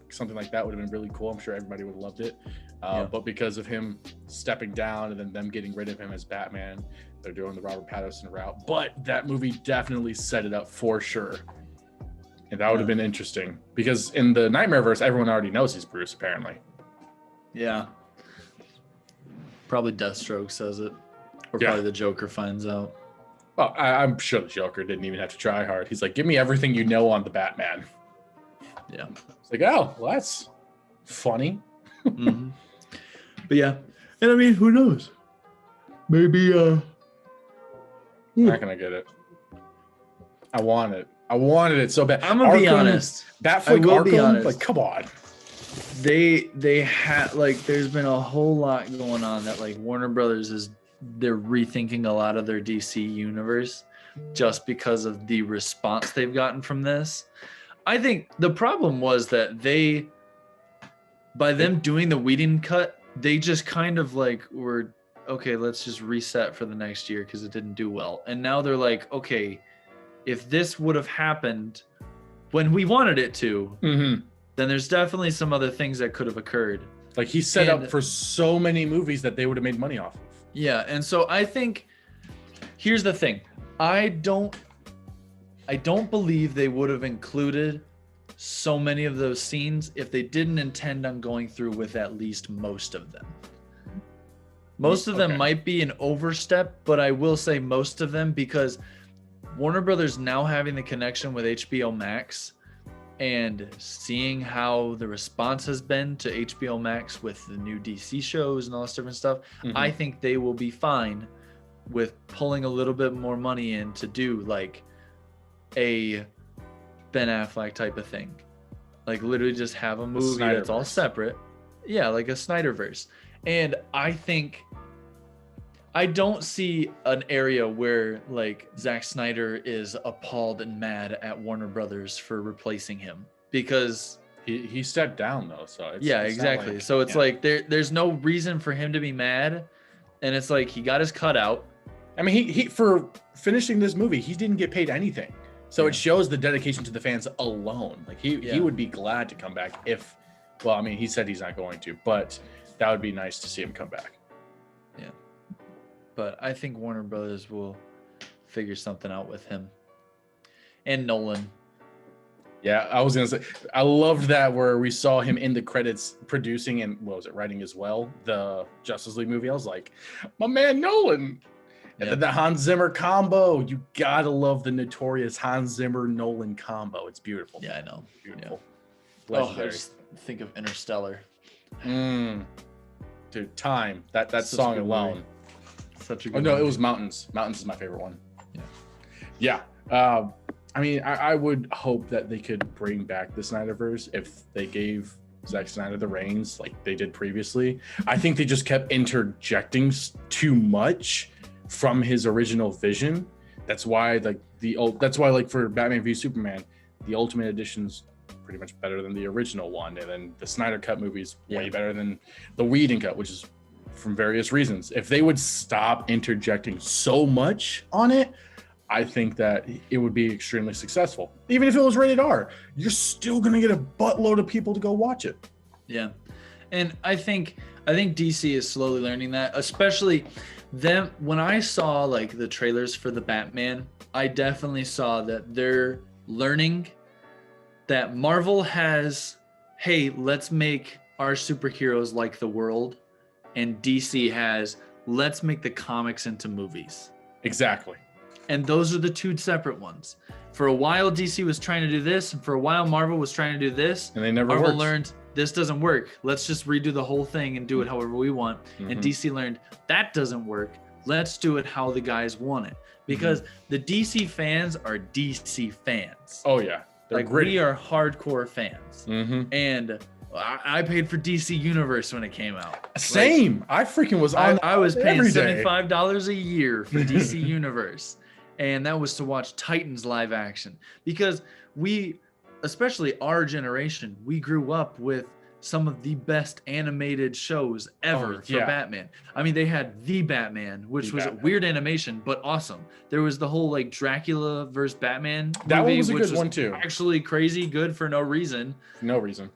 something like that would have been really cool. I'm sure everybody would have loved it. But because of him stepping down and then them getting rid of him as Batman, they're doing the Robert Pattinson route. But that movie definitely set it up for sure. And that would have been interesting, because in the Nightmareverse, everyone already knows he's Bruce, apparently. Yeah. Probably Deathstroke says it. Or probably the Joker finds out. Well, I'm sure the Joker didn't even have to try hard. He's like, give me everything you know on the Batman. Yeah. It's like, oh, well, that's funny. Mm-hmm. But yeah. And I mean, who knows? Maybe, I'm not going to get it. I wanted it so bad. I'm gonna be honest. Batfleck Arkham, come on. They had there's been a whole lot going on that Warner Brothers they're rethinking a lot of their DC universe just because of the response they've gotten from this. I think the problem was that by them doing the Whedon cut, they just kind of were okay, let's just reset for the next year because it didn't do well. And now they're like, okay, if this would have happened when we wanted it to, then there's definitely some other things that could have occurred. He set up for so many movies that they would have made money off of. Yeah, and so I think here's the thing. I don't believe they would have included so many of those scenes if they didn't intend on going through with at least most of them. Most of them might be an overstep, but I will say most of them, because Warner Brothers now having the connection with HBO Max and seeing how the response has been to HBO Max with the new DC shows and all this different stuff, I think they will be fine with pulling a little bit more money in to do a Ben Affleck type of thing. Literally just have a movie that's all separate. Yeah, like a Snyderverse. And I think I don't see an area where like Zack Snyder is appalled and mad at Warner Brothers for replacing him, because he stepped down though, so it's exactly. like, so it's like there's no reason for him to be mad, and it's like he got his cut out. I mean, he for finishing this movie, he didn't get paid anything, so it shows the dedication to the fans alone. Like he would be glad to come back if, well, I mean, he said he's not going to, but that would be nice to see him come back. Yeah. But I think Warner Brothers will figure something out with him. And Nolan. Yeah, I was going to say, I loved that where we saw him in the credits producing and, what was it, writing as well, the Justice League movie. I was like, my man Nolan. And then the Hans Zimmer combo. You got to love the notorious Hans Zimmer-Nolan combo. It's beautiful. Yeah, I know. Beautiful. Yeah. I just think of Interstellar. Dude, Time. That song alone. Movie. Such a good Oh no, movie. It was Mountains. Mountains is my favorite one. Yeah. I mean, I would hope that they could bring back the Snyderverse if they gave Zack Snyder the reins like they did previously. I think they just kept interjecting too much from his original vision. That's why like for Batman v Superman, the Ultimate Edition's pretty much better than the original one, and then the Snyder Cut movie's way better than the Whedon Cut, which is from various reasons. If they would stop interjecting so much on it, I think that it would be extremely successful. Even if it was rated R, you're still gonna get a buttload of people to go watch it. Yeah, and I think DC is slowly learning that, especially them. When I saw like the trailers for the Batman, I definitely saw that they're learning that Marvel has, hey, let's make our superheroes like the world, and DC has, let's make the comics into movies. Exactly. And those are the two separate ones. For a while, DC was trying to do this, and for a while, Marvel was trying to do this. And they never Marvel worked. learned this doesn't work. Let's just redo the whole thing and do it however we want. And DC learned that doesn't work. Let's do it how the guys want it. Because the DC fans are DC fans. Oh yeah, they're like gritty. We are hardcore fans. And I paid for DC Universe when it came out. Same. I freaking was on. I was paying every day. $75 a year for DC Universe. And that was to watch Titans live action. Because we, especially our generation, we grew up with some of the best animated shows ever for Batman. I mean, they had The Batman, which was a weird animation, but awesome. There was the whole like Dracula versus Batman movie, That one was a which good one too. Actually crazy good for no reason. No reason.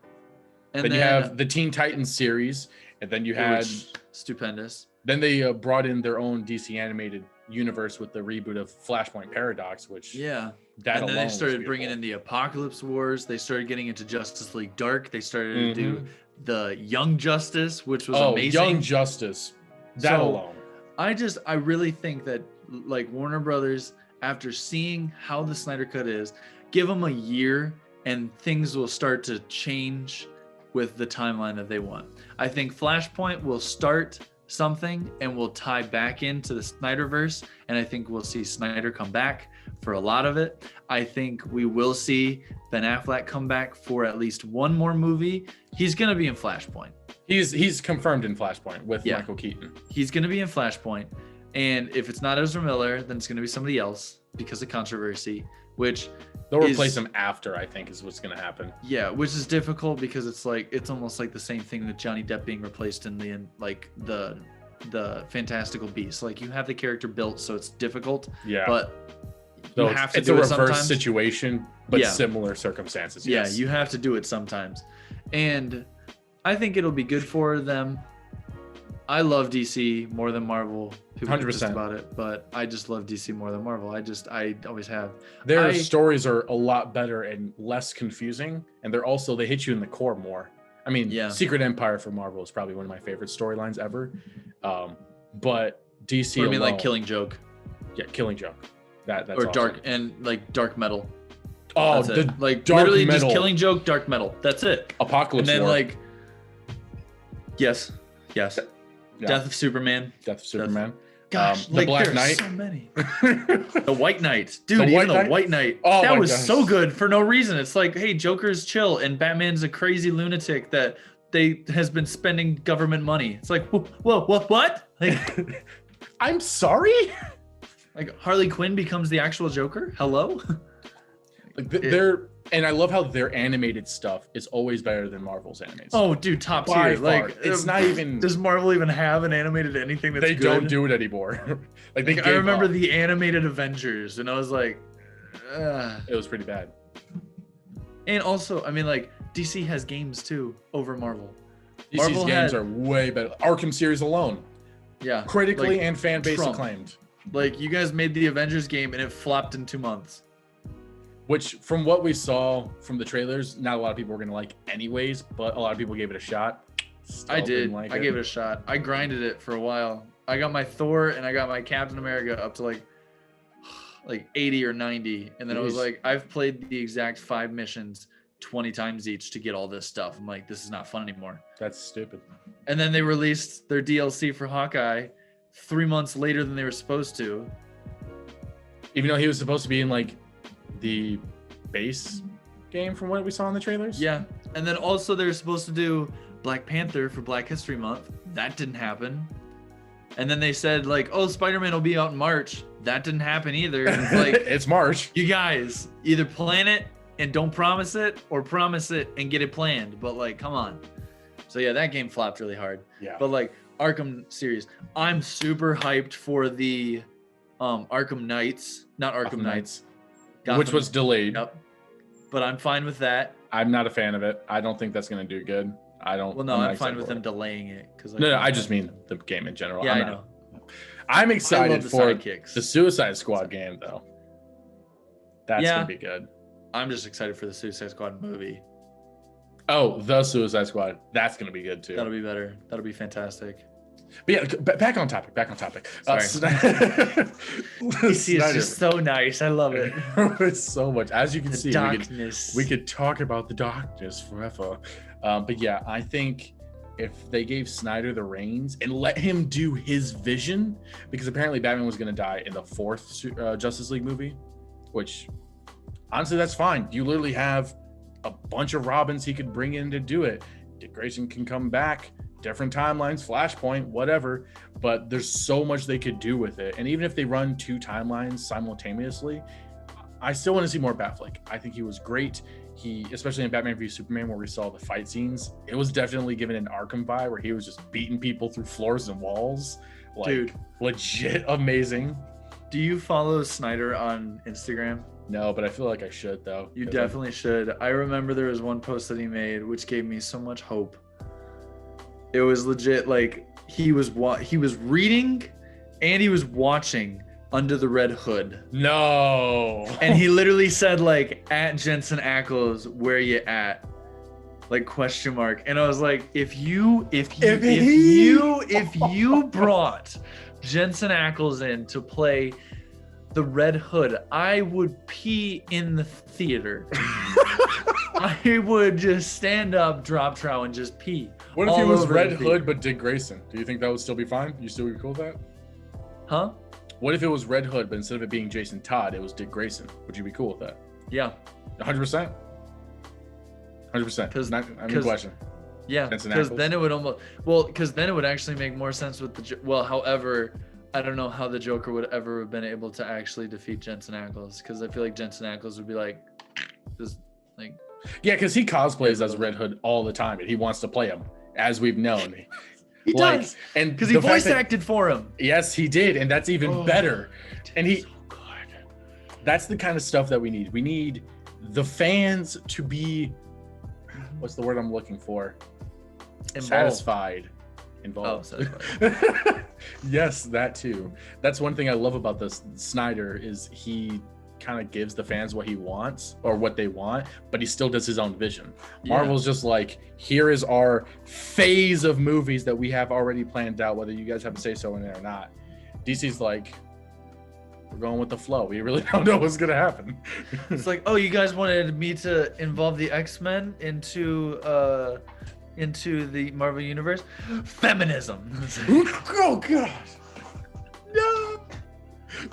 And then you have the Teen Titans series, and then you had stupendous. Then they brought in their own DC animated universe with the reboot of Flashpoint Paradox, which and then they started bringing in the Apocalypse Wars. They started getting into Justice League Dark. They started to do the Young Justice, which was amazing. Young Justice, that alone. I really think that like Warner Brothers, after seeing how the Snyder Cut is, give them a year and things will start to change with the timeline that they want. I think Flashpoint will start something and will tie back into the Snyderverse, and I think we'll see Snyder come back for a lot of it. I think we will see Ben Affleck come back for at least one more movie. He's gonna be in Flashpoint. He's confirmed in Flashpoint with Michael Keaton. He's gonna be in Flashpoint, and if it's not Ezra Miller, then it's gonna be somebody else because of controversy, which they'll replace him after, I think, is what's going to happen. Yeah, which is difficult because it's almost like the same thing with Johnny Depp being replaced in the Fantastical Beasts. Like you have the character built, so it's difficult. Yeah, but so you have to do it sometimes. It's a reverse situation, but similar circumstances. Yeah, you have to do it sometimes, and I think it'll be good for them. I love DC more than Marvel. People 100% about it, but I just love DC more than Marvel. I always have. Their stories are a lot better and less confusing, and they hit you in the core more. I mean, Secret Empire for Marvel is probably one of my favorite storylines ever. But DC, I mean, like Killing Joke. Yeah, Killing Joke. That's or awesome. Dark and like Dark Metal. Oh, like Dark literally Metal. Just Killing Joke, Dark Metal. That's it. Apocalypse and then War. like, yes. Yeah. Death of Superman. Gosh, the Black Knight. So many. The White Knight, dude. The White Knight. Oh, that was so good for no reason. It's like, hey, Joker's chill, and Batman's a crazy lunatic that has been spending government money. It's like, whoa, what? Like, I'm sorry. Like Harley Quinn becomes the actual Joker. Hello. Like and I love how their animated stuff is always better than Marvel's animated stuff. Oh, dude, top By tier. far. Like It's not even. Does Marvel even have an animated anything that's They good? don't do it anymore. Like they I remember up. the animated Avengers, and I was like, ugh. It was pretty bad. And also, I mean, like DC has games too over Marvel. DC's Marvel games are way better. Arkham series alone, yeah, critically like, and fan base Trump. acclaimed. Like you guys made the Avengers game and it flopped in 2 months. Which, from what we saw from the trailers, not a lot of people were gonna like anyways, but a lot of people gave it a shot. I did. I gave it a shot. I grinded it for a while. I got my Thor and I got my Captain America up to like 80 or 90, and then I was like, I've played the exact 5 missions 20 times each to get all this stuff. I'm like, this is not fun anymore. That's stupid. And then they released their DLC for Hawkeye 3 months later than they were supposed to. Even though he was supposed to be in like the base game from what we saw in the trailers. Yeah. And then also they're supposed to do Black Panther for Black History Month. That didn't happen. And then they said like, oh, Spider-Man will be out in March. That didn't happen either. Like, it's March. You guys either plan it and don't promise it, or promise it and get it planned. But like, come on. So yeah, that game flopped really hard. Yeah. But like Arkham series, I'm super hyped for the Arkham Knights, not Arkham Knights. Gotham, which was delayed. Yep. But I'm fine with that. I'm not a fan of it. I don't think that's going to do good. I don't. Well, no, I'm fine with them delaying it because. No, I just mean the game in general. Yeah, I know. I'm excited for sidekicks. the Suicide Squad game, though. That's gonna be good. I'm just excited for the Suicide Squad movie. Oh, the Suicide Squad. That's gonna be good too. That'll be better. That'll be fantastic. But yeah, back on topic. Sorry. DC is just so nice. I love it. It's so much. As you can see, darkness. we could talk about the darkness forever. But yeah, I think if they gave Snyder the reins and let him do his vision, because apparently Batman was going to die in the 4th Justice League movie, which honestly, that's fine. You literally have a bunch of Robins he could bring in to do it. Dick Grayson can come back, different timelines, Flashpoint, whatever, but there's so much they could do with it. And even if they run 2 timelines simultaneously, I still want to see more Batfleck. I think he was great. He, especially in Batman v Superman, where we saw the fight scenes, it was definitely given an Arkham vibe, where he was just beating people through floors and walls. Like, dude, legit amazing. Do you follow Snyder on Instagram? No, but I feel like I should, though. You definitely should. I remember there was one post that he made, which gave me so much hope. It was legit, like, he was reading and he was watching Under the Red Hood. No. And he literally said, like, at Jensen Ackles, where you at? Like, question mark. And I was like, if you brought Jensen Ackles in to play the Red Hood, I would pee in the theater. I would just stand up, drop trow, and just pee. What if he was Red Hood but Dick Grayson? Do you think that would still be fine? You still be cool with that? Huh? What if it was Red Hood, but instead of it being Jason Todd, it was Dick Grayson? Would you be cool with that? Yeah. 100%? 100%. Question. Yeah, because then it would actually make more sense with however, I don't know how the Joker would ever have been able to actually defeat Jensen Ackles, because I feel like Jensen Ackles would be like, just like. Yeah, because he cosplays as Red Hood all the time, and he wants to play him, as we've known. He does, and because he voice acted for him. Yes, he did, and that's even better. And he, so good. That's the kind of stuff that we need. We need the fans to be, what's the word I'm looking for? Satisfied. Involved. Oh, satisfied. Yes, that too. That's one thing I love about this Snyder is he kind of gives the fans what he wants or what they want, but he still does his own vision. Yeah. Marvel's just like, here is our phase of movies that we have already planned out, whether you guys have to say so in it or not. DC's like, we're going with the flow. We really don't know what's gonna happen. It's like, oh, you guys wanted me to involve the X-Men into the Marvel universe? Feminism. Oh god.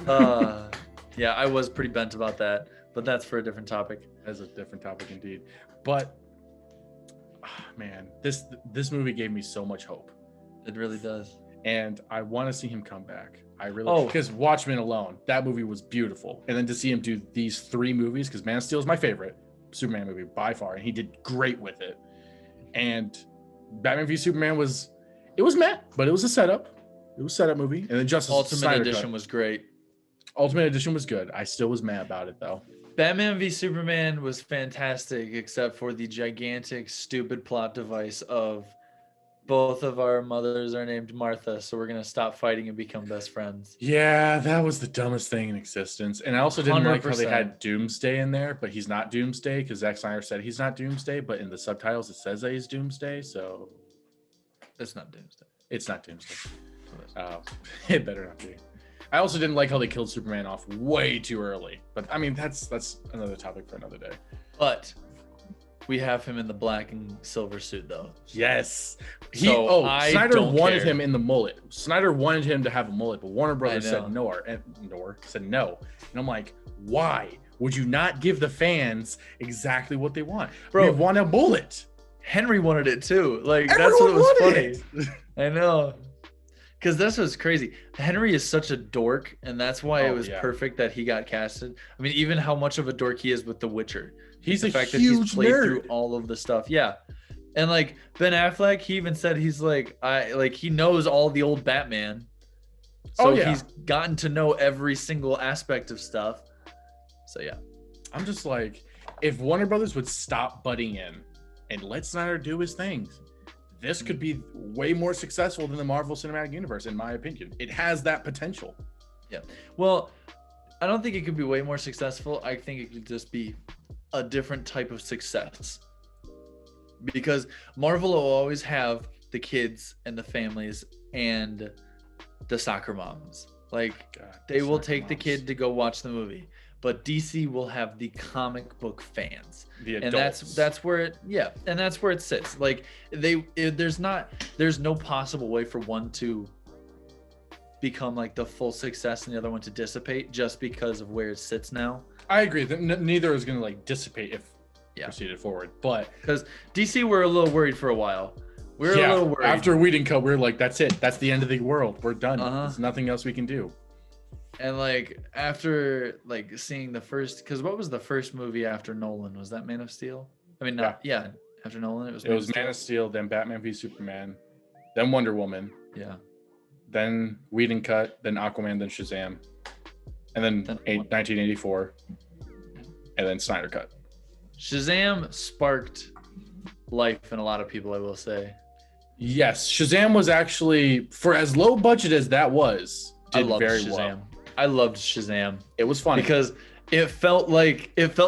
No. Yeah, I was pretty bent about that, but that's for a different topic. That's a different topic indeed. But man, this movie gave me so much hope. It really does. and I want to see him come back. I really, because Watchmen alone, that movie was beautiful. And then to see him do these 3 movies, because Man of Steel is my favorite Superman movie by far, and he did great with it. And Batman v Superman was meh, but it was a setup. It was a setup movie. And then Justice Ultimate Edition was great. Ultimate Edition was good. I still was mad about it though. Batman v Superman was fantastic, except for the gigantic, stupid plot device of both of our mothers are named Martha, so we're gonna stop fighting and become best friends. Yeah, that was the dumbest thing in existence. And I also didn't like how they had Doomsday in there, but he's not Doomsday because Zack Snyder said he's not Doomsday, but in the subtitles it says that he's Doomsday, so it's not Doomsday. It's not Doomsday. It better not be. I also didn't like how they killed Superman off way too early, but I mean that's another topic for another day. But we have him in the black and silver suit, though. Yes. Snyder wanted him in the mullet. Snyder wanted him to have a mullet, but Warner Brothers said no. And I'm like, why would you not give the fans exactly what they want? Bro, we want a mullet. Henry wanted it too. Like, everyone that's what was funny. it. I know. Because that's what's crazy. Henry is such a dork, and that's why it was perfect that he got casted. I mean, even how much of a dork he is with The Witcher. He's the fact that he's played through all of the stuff. Yeah. And like Ben Affleck, he even said he's like, he knows all the old Batman. So he's gotten to know every single aspect of stuff. So yeah. I'm just like, if Warner Brothers would stop butting in and let Snyder do his things, this could be way more successful than the Marvel Cinematic Universe, in my opinion. It has that potential. Yeah. Well, I don't think it could be way more successful. I think it could just be a different type of success. Because Marvel will always have the kids and the families and the soccer moms. Like, they will take the kid to go watch the movie. But DC will have the comic book fans, and that's where it sits. Like there's no possible way for one to become like the full success and the other one to dissipate just because of where it sits now. I agree that neither is going to like dissipate if proceeded forward, but because DC were a little worried for a while. We're a little worried after Whedon Cut. We're like, that's it. That's the end of the world. We're done. There's nothing else we can do. And like after like seeing the first, because what was the first movie after Nolan? Was that Man of Steel? I mean, after Nolan, it was Man of Steel, then Batman v Superman, then Wonder Woman, then Whedon Cut, then Aquaman, then Shazam, and then 1984, and then Snyder Cut. Shazam sparked life in a lot of people, I will say. Yes, Shazam was actually, for as low budget as that was, did very Shazam. well. I loved Shazam. It was funny because it felt like if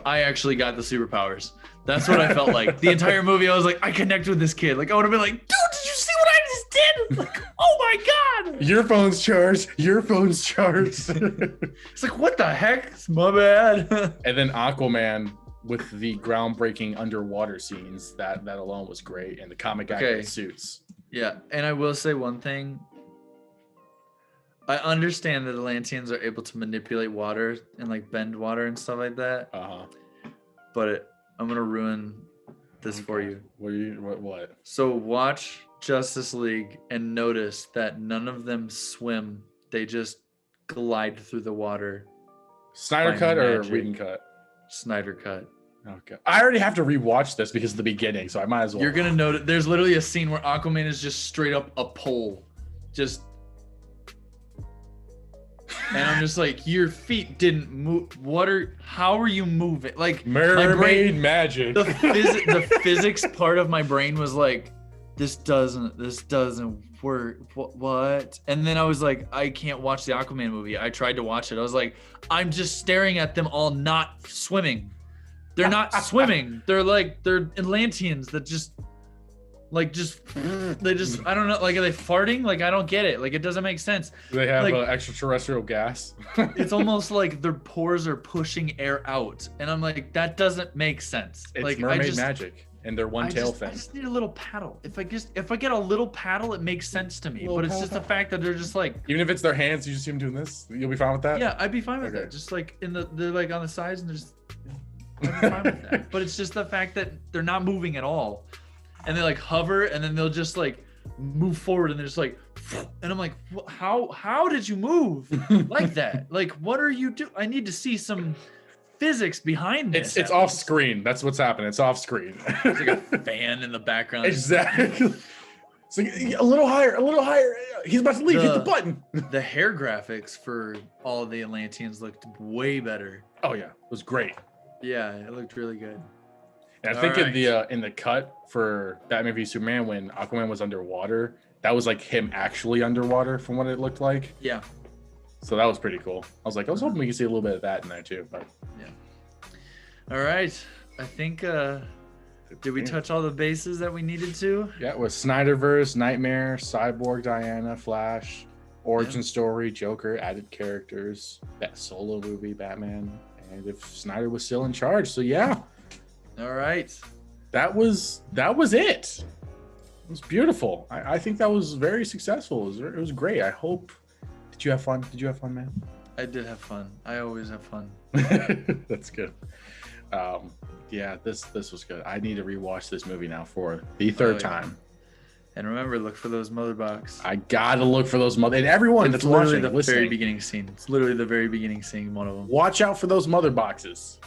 I actually got the superpowers. That's what I felt like. The entire movie, I was like, I connect with this kid. Like, I would have been like, dude, did you see what I just did? Like, oh my God. Your phone's charged. It's like, what the heck? It's my bad. And then Aquaman with the groundbreaking underwater scenes, that alone was great. And the comic accurate suits. Yeah. And I will say one thing. I understand that Atlanteans are able to manipulate water and like bend water and stuff like that. But I'm gonna ruin this for you. What? So watch Justice League and notice that none of them swim. They just glide through the water. Snyder Cut or Whedon Cut? Snyder Cut. Okay. I already have to rewatch this because of the beginning, so I might as well. You're gonna notice there's literally a scene where Aquaman is just straight up a pole, just. And I'm just like, your feet didn't move. How are you moving? Like mermaid magic. The physics part of my brain was like, this doesn't work. What? And then I was like, I can't watch the Aquaman movie. I tried to watch it. I was like, I'm just staring at them all not swimming. They're not swimming. They're Atlanteans that I don't know, like, are they farting? Like, I don't get it. Like, it doesn't make sense. Do they have extraterrestrial gas? It's almost like their pores are pushing air out. And I'm like, that doesn't make sense. It's like mermaid magic and their one tail thing. I just need a little paddle. If I get a little paddle, it makes sense to me. But it's just the fact that they're just like, even if it's their hands, you just see them doing this, you'll be fine with that? Yeah, I'd be fine with that. Just like they're like on the sides and there's I'd be fine with that. But it's just the fact that they're not moving at all. And they like hover and then they'll just like move forward and they're just like And I'm like, how did you move like that? Like, what are you doing? I need to see some physics behind this. It's off screen. That's what's happening. It's off screen. It's like a fan in the background. Exactly. It's like, a little higher, a little higher. He's about to leave. Hit the button. The hair graphics for all of the Atlanteans looked way better. Oh yeah, it was great. Yeah, it looked really good. And I think in the cut for Batman v Superman, when Aquaman was underwater, that was like him actually underwater from what it looked like. Yeah. So that was pretty cool. I was hoping we could see a little bit of that in there too. But yeah. All right. I think did we touch all the bases that we needed to? Yeah, it was Snyderverse, Nightmare, Cyborg, Diana, Flash, origin story, Joker, added characters, that solo movie, Batman, and if Snyder was still in charge. So yeah. All right. That was it. It was beautiful. I think that was very successful. It was great. I hope. Did you have fun? Did you have fun, man? I did have fun. I always have fun. That's good. Yeah, this was good. I need to rewatch this movie now for the third time. And remember, look for those mother box. I gotta look for those mother. And everyone that's watching, the very beginning scene. It's literally the very beginning scene. One of them. Watch out for those mother boxes.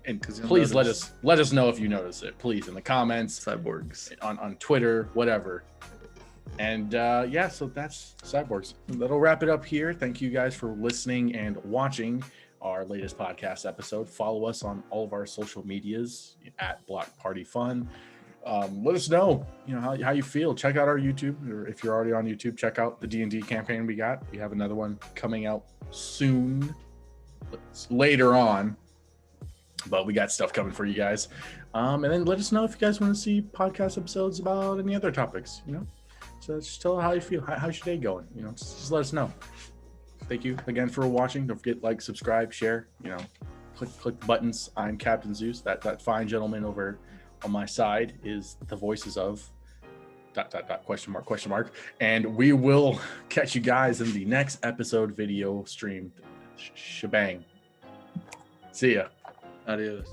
And please let us know if you notice it. Please in the comments, Cyborgs on Twitter, whatever. And yeah, so that's Cyborgs. That'll wrap it up here. Thank you guys for listening and watching our latest podcast episode. Follow us on all of our social medias at Block Party Fun. Let us know, how you feel. Check out our YouTube, or if you're already on YouTube, check out the D&D campaign we got. We have another one coming out soon, later on. But we got stuff coming for you guys. And then let us know if you guys want to see podcast episodes about any other topics, So just tell us how you feel. How's your day going? Just let us know. Thank you again for watching. Don't forget, like, subscribe, share, click the buttons. I'm Captain Zeus. That fine gentleman over on my side is the voices of ... And we will catch you guys in the next episode video stream shebang. See ya. Adios.